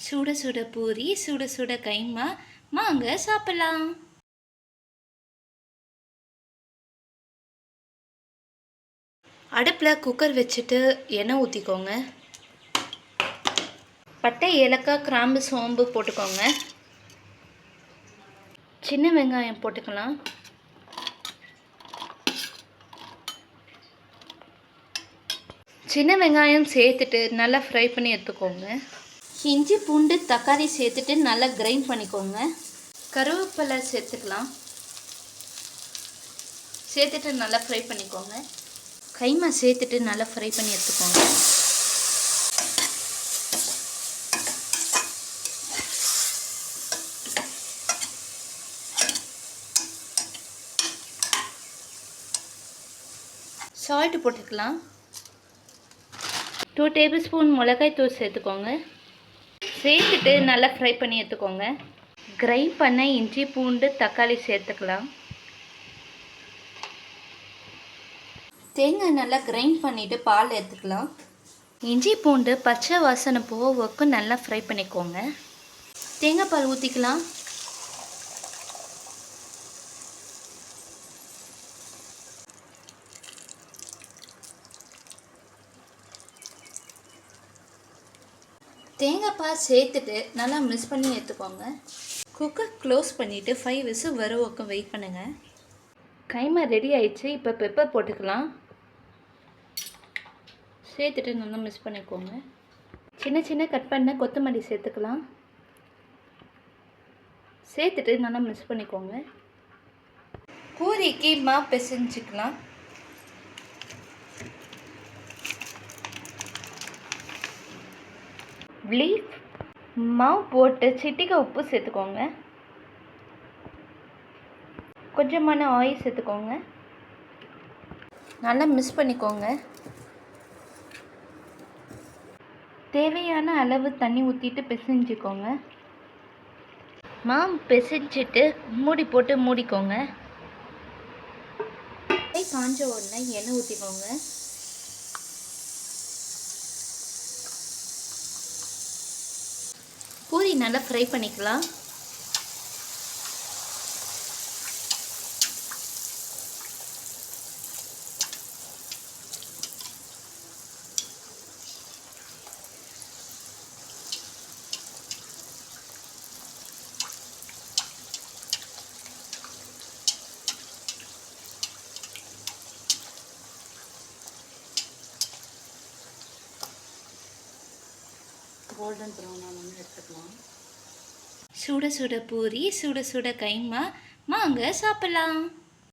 சுட சுட பூரி சுட சுட கைமா வாங்க சாப்பிடலாம். அடுப்பில் குக்கர் வச்சுட்டு எண்ணெய் ஊற்றிக்கோங்க. பட்டை ஏலக்காய் கிராம்பு சோம்பு போட்டுக்கோங்க. சின்ன வெங்காயம் போட்டுக்கலாம். சின்ன வெங்காயம் சேர்த்துட்டு நல்லா ஃப்ரை பண்ணி எடுத்துக்கோங்க. இஞ்சி பூண்டு தக்காளி சேர்த்துட்டு நல்லா கிரைண்ட் பண்ணிக்கோங்க. கருவேப்பிலை சேர்த்துக்கலாம். சேர்த்துட்டு நல்லா ஃப்ரை பண்ணிக்கோங்க. கைமா சேர்த்துட்டு நல்லா ஃப்ரை பண்ணி எடுத்துக்கோங்க. சால்ட் போட்டுக்கலாம். 2 டேபிள் ஸ்பூன் மிளகாய் தூள் சேர்த்துக்கோங்க. சேர்த்துட்டு நல்லா ஃப்ரை பண்ணி எடுத்துக்கோங்க. கிரைண்ட் பண்ண இஞ்சி பூண்டு தக்காளி சேர்த்துக்கலாம். தேங்காய் நல்லா கிரைண்ட் பண்ணிவிட்டு பால் எடுத்துக்கலாம். இஞ்சி பூண்டு பச்சை வாசனை போக நல்லா ஃப்ரை பண்ணிக்கோங்க. தேங்காய் பால் ஊற்றிக்கலாம். தேங்காய் பால் சேர்த்துட்டு நல்லா மிக்ஸ் பண்ணி எடுத்துக்கோங்க. குக்கர் க்ளோஸ் பண்ணிவிட்டு 5 விசில் வர வரைக்கும் வெயிட் பண்ணுங்கள். கைமா ரெடி ஆயிடுச்சு. இப்போ பெப்பர் போட்டுக்கலாம். சேர்த்துட்டு நல்லா மிக்ஸ் பண்ணிக்கோங்க. சின்ன சின்ன கட் பண்ண கொத்தமல்லி சேர்த்துக்கலாம். சேர்த்துட்டு நல்லா மிக்ஸ் பண்ணிக்கோங்க. பூரிக்கு மாவு பிசைஞ்சிக்கலாம். லீஃப் மாவு போட்டு சிட்டிகை உப்பு சேர்த்துக்கோங்க. கொஞ்சமான ஆயில் சேர்த்துக்கோங்க. நல்லா மிக்ஸ் பண்ணிக்கோங்க. தேவையான அளவு தண்ணி ஊற்றிட்டு பிசைஞ்சிக்கோங்க. மாவு பிசைஞ்சிட்டு மூடி போட்டு மூடிக்கோங்க. காஞ்ச உடனே எண்ணெய் ஊற்றிக்கோங்க. பூரி நல்லா ஃப்ரை பண்ணிக்கலாம். கோல்டன் ப்ரௌன் ஆனோன்னு எடுத்துக்கலாம். சுட சுட பூரி சுட சுட கைமா வாங்க சாப்பிடலாம்.